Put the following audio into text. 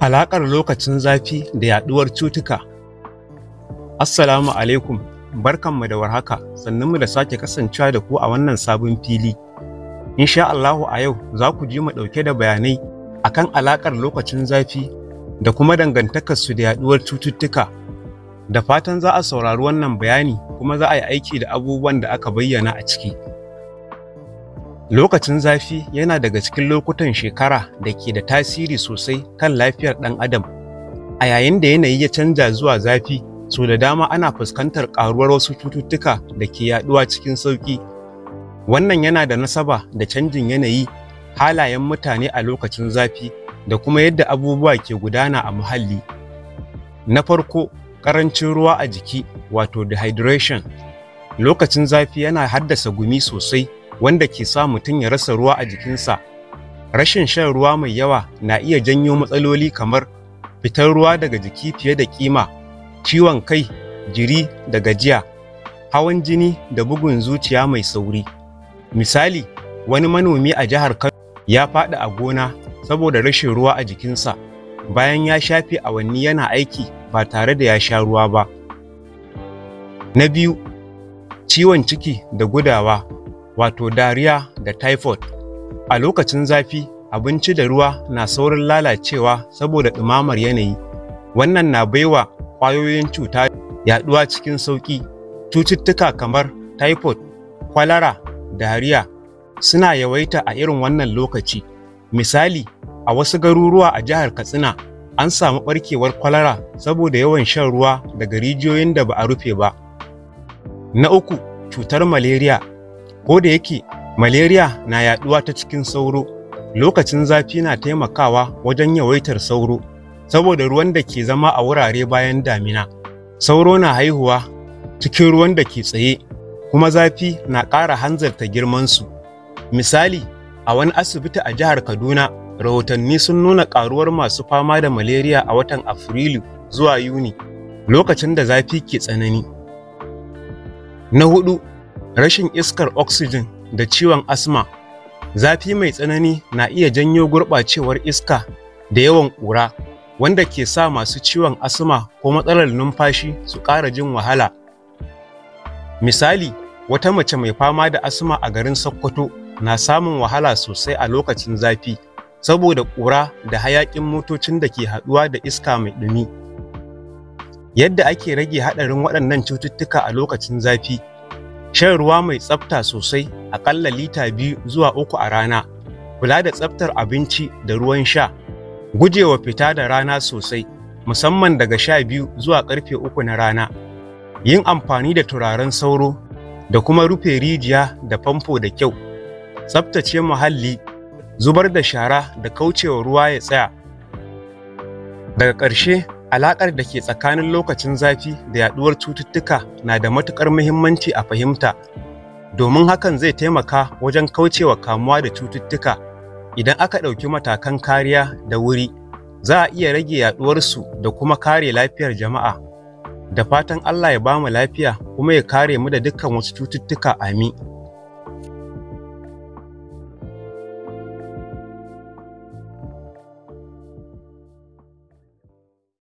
Alaƙar lokacin zafi da yaɗuwar cutuka. Assalamu alaikum, barkanmu da warhaka, sannunmu da sake kasancewa da ku a wannan sabon fili. Insha Allahu a yau za ku ji mu ɗauke da bayanai akan alaƙar lokacin zafi da kuma dangantakarsu da yaɗuwar cututtuka. Da fatan za a saurari wannan bayani kuma za a yi aiki da abubuwan da aka bayyana a ciki. Lokacin zafi yana daga cikin lokutan shekara da ke da tasiri sosai kan lafiyar ɗan adam. A yayin da yanayi ya canja zuwa zafi, so da dama ana fuskantar ƙaruwar wasu cututtuka da ke yaɗuwa cikin sauƙi. Wannan yana da nasaba da canjin yanayi, halayen mutane a lokacin zafi, da kuma yadda abubuwa ke gudana a muhalli. Na farko, ƙarancin ruwa a jiki, wato dehydration. Lokacin zafi yana haddasa gumi sosai, wanda ke sa mutum ya rasa ruwa a jikinsa. Rashin shan ruwa mai yawa na iya janyo matsaloli kamar fitar ruwa daga jiki fiye da kima, ciwon kai, jiri da gajiya, hawan jini da bugun zuciya mai sauri. Misali, wani manomi a jihar Kano ya faɗi a gona saboda rashin ruwa a jikinsa, bayan ya shafe awanni yana aiki ba tare da ya sha ruwa ba. Na biyu, ciwon ciki da gudawa, wato diarrhea da typhoid. A lokacin zafi, abinci da ruwa na saurin lalacewa saboda ɗumamar yanayi. Wannan na baiwa ƙwayoyin cuta yaɗuwa cikin sauƙi. Cututtuka kamar typhoid, kwalara, diarrhea suna yawaita a irin wannan lokaci. Misali, a wasu garuruwa a jihar Katsina, an samu ɓarkewar kwalara saboda yawan shan ruwa daga rijiyoyin da ba a rufe ba. Na uku, cutar malaria. Ko da yake malaria na yaɗuwa ta cikin sauro, lokacin zafi na taimakawa wajen yawaitar sauro saboda ruwan da ke zama a wurare bayan damina. Sauro na haihuwa cikin ruwan da ke tsaye, kuma zafi na ƙara hanzarta girmansu. Misali, a wani asibiti a jihar Kaduna, rahotanni sun nuna ƙaruwar masu fama da malaria a watan Afrilu zuwa Yuni, lokacin da zafi ke tsanani. Na hudu, rashin iskar oxygen da ciwon asma. Zafi mai tsanani na iya janyo gurɓacewar iska da yawan ƙura, wanda ke sa masu ciwon asma ko matsalar numfashi su ƙara jin wahala. Misali, wata mace mai fama da asma a garin Sokoto na samun wahala sosai a lokacin zafi saboda ƙura da hayaƙin motocin da ke haɗuwa da iska mai ɗumi. Yadda ake rage haɗarin waɗannan cututtuka a lokacin zafi: shan ruwa mai tsafta sosai, aƙalla lita 2 zuwa 3 a rana, kula da tsaftar abinci da ruwan sha, gujewa fita da rana sosai, musamman daga 12 zuwa ƙarfe 3 na rana, yin amfani da turaren sauro da kuma rufe rijiya da famfo da kyau, tsaftace muhalli, zubar da shara da kaucewa ruwa ya tsaya. Daga ƙarshe, alaƙar da ke tsakanin lokacin zafi da yaɗuwar cututtuka na da matuƙar muhimmanci a fahimta, domin hakan zai taimaka wajen kaucewa kamuwa da cututtuka. Idan aka ɗauki matakan kariya da wuri, za a iya rage yaɗuwarsu da kuma kare lafiyar jama'a. Da fatan Allah ya ba mu lafiya kuma ya kare mu da dukkan wasu cututtuka, amin.